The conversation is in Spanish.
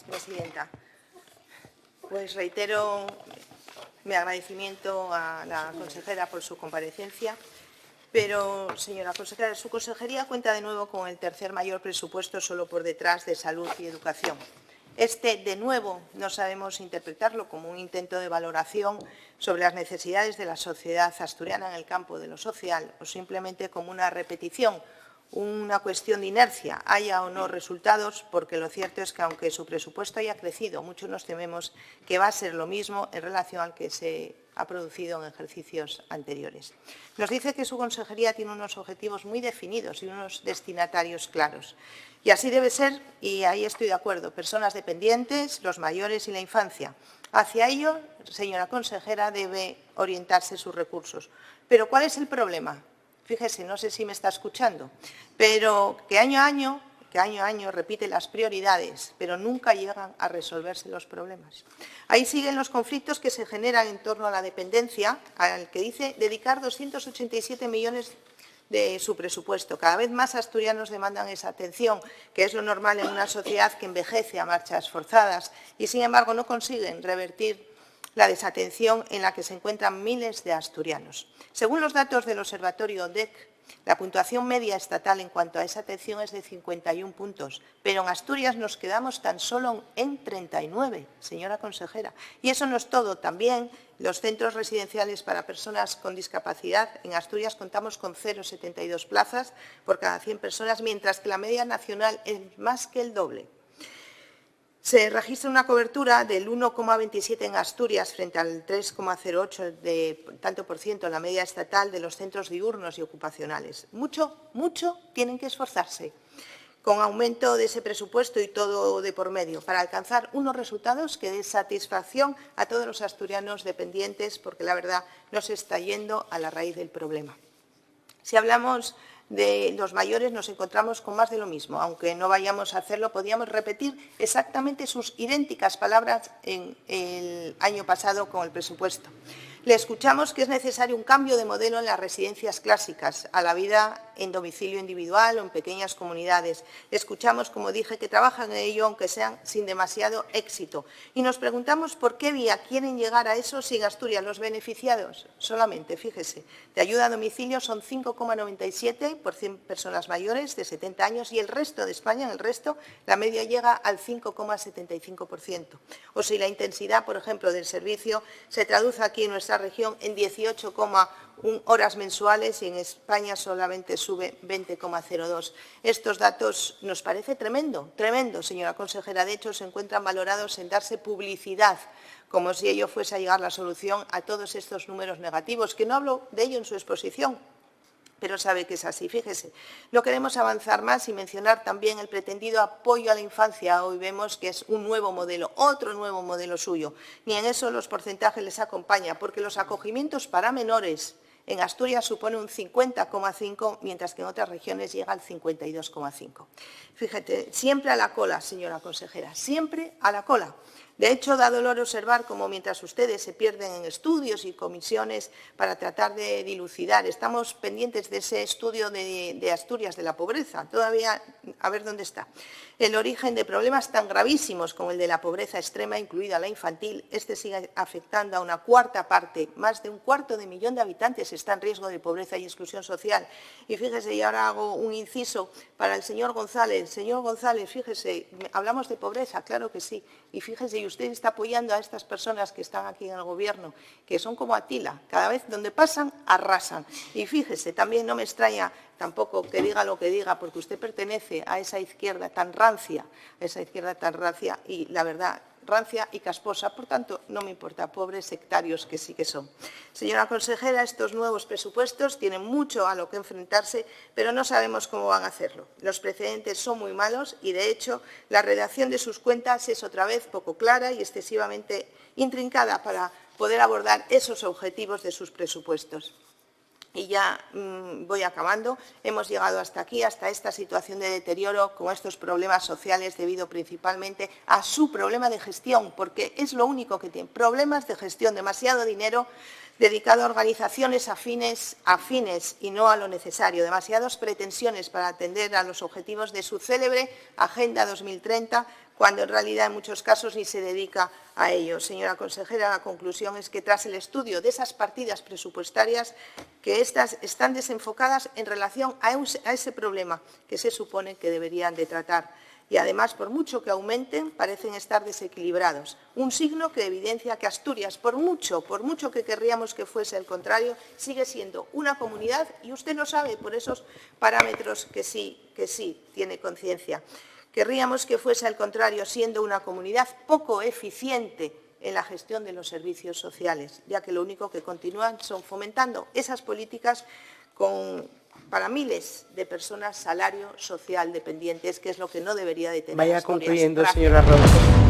presidenta. Pues reitero mi agradecimiento a la consejera por su comparecencia, pero, señora consejera, su consejería cuenta de nuevo con el tercer mayor presupuesto solo por detrás de salud y educación. De nuevo, no sabemos interpretarlo como un intento de valoración sobre las necesidades de la sociedad asturiana en el campo de lo social o simplemente como una repetición, una cuestión de inercia, haya o no resultados, porque lo cierto es que, aunque su presupuesto haya crecido, muchos nos tememos que va a ser lo mismo en relación al que se ha producido en ejercicios anteriores. Nos dice que su consejería tiene unos objetivos muy definidos y unos destinatarios claros. Y así debe ser, y ahí estoy de acuerdo, personas dependientes, los mayores y la infancia. Hacia ello, señora consejera, debe orientarse sus recursos. Pero ¿cuál es el problema? Fíjese, no sé si me está escuchando, pero que año a año repite las prioridades, pero nunca llegan a resolverse los problemas. Ahí siguen los conflictos que se generan en torno a la dependencia, al que dice dedicar 287 millones de su presupuesto. Cada vez más asturianos demandan esa atención, que es lo normal en una sociedad que envejece a marchas forzadas y, sin embargo, no consiguen revertir la desatención en la que se encuentran miles de asturianos. Según los datos del Observatorio DEC, la puntuación media estatal en cuanto a esa atención es de 51 puntos, pero en Asturias nos quedamos tan solo en 39, señora consejera. Y eso no es todo. También los centros residenciales para personas con discapacidad, en Asturias contamos con 0,72 plazas por cada 100 personas, mientras que la media nacional es más que el doble. Se registra una cobertura del 1,27 en Asturias frente al 3,08 de tanto por ciento en la media estatal de los centros diurnos y ocupacionales. Mucho tienen que esforzarse con aumento de ese presupuesto y todo de por medio para alcanzar unos resultados que den satisfacción a todos los asturianos dependientes, porque la verdad no se está yendo a la raíz del problema. Si hablamos de los mayores, nos encontramos con más de lo mismo. Aunque no vayamos a hacerlo, podríamos repetir exactamente sus idénticas palabras en el año pasado con el presupuesto. Le escuchamos que es necesario un cambio de modelo en las residencias clásicas, a la vida en domicilio individual o en pequeñas comunidades. Le escuchamos, como dije, que trabajan en ello, aunque sean sin demasiado éxito. Y nos preguntamos por qué vía quieren llegar a eso sin Asturias. Los beneficiados, solamente, fíjese, de ayuda a domicilio son 5,97 por 100 personas mayores de 70 años y el resto de España, en el resto, la media llega al 5,75%. O si la intensidad, por ejemplo, del servicio se traduce aquí en nuestra región en 18,1 horas mensuales y en España solamente sube 20,02. Estos datos nos parece tremendo, señora consejera. De hecho, se encuentran valorados en darse publicidad, como si ello fuese a llegar la solución a todos estos números negativos, que no hablo de ello en su exposición, pero sabe que es así. Fíjese, no queremos avanzar más y mencionar también el pretendido apoyo a la infancia. Hoy vemos que es un nuevo modelo, otro nuevo modelo suyo. Ni en eso los porcentajes les acompañan, porque los acogimientos para menores en Asturias supone un 50,5, mientras que en otras regiones llega al 52,5. Fíjate, siempre a la cola, señora consejera, siempre a la cola. De hecho, da dolor observar cómo mientras ustedes se pierden en estudios y comisiones para tratar de dilucidar, estamos pendientes de ese estudio de Asturias de la pobreza, todavía a ver dónde está. El origen de problemas tan gravísimos como el de la pobreza extrema, incluida la infantil, sigue afectando a una cuarta parte, más de 250.000 de habitantes está en riesgo de pobreza y exclusión social. Y fíjese, y ahora hago un inciso para el señor González. Señor González, fíjese, hablamos de pobreza, claro que sí, y fíjese, y usted está apoyando a estas personas que están aquí en el Gobierno, que son como Atila, cada vez donde pasan, arrasan. Y fíjese, también no me extraña tampoco que diga lo que diga, porque usted pertenece a esa izquierda tan rancia, y la verdad, rancia y casposa, por tanto, no me importa, pobres sectarios que sí que son. Señora consejera, estos nuevos presupuestos tienen mucho a lo que enfrentarse, pero no sabemos cómo van a hacerlo. Los precedentes son muy malos y, de hecho, la redacción de sus cuentas es otra vez poco clara y excesivamente intrincada para poder abordar esos objetivos de sus presupuestos. Y ya voy acabando. Hemos llegado hasta aquí, hasta esta situación de deterioro con estos problemas sociales debido principalmente a su problema de gestión, porque es lo único que tiene, problemas de gestión, demasiado dinero dedicado a organizaciones afines y no a lo necesario, demasiadas pretensiones para atender a los objetivos de su célebre Agenda 2030, cuando en realidad en muchos casos ni se dedica a ello. Señora consejera, la conclusión es que tras el estudio de esas partidas presupuestarias, que éstas están desenfocadas en relación a ese problema que se supone que deberían de tratar. Y, además, por mucho que aumenten, parecen estar desequilibrados. Un signo que evidencia que Asturias, por mucho que querríamos que fuese el contrario, sigue siendo una comunidad, y usted lo sabe por esos parámetros que sí tiene conciencia. Querríamos que fuese al contrario, siendo una comunidad poco eficiente en la gestión de los servicios sociales, ya que lo único que continúan son fomentando esas políticas para miles de personas salario social dependientes, que es lo que no debería de tener Vaya Asturias. concluyendo, Gracias. señora Rojo.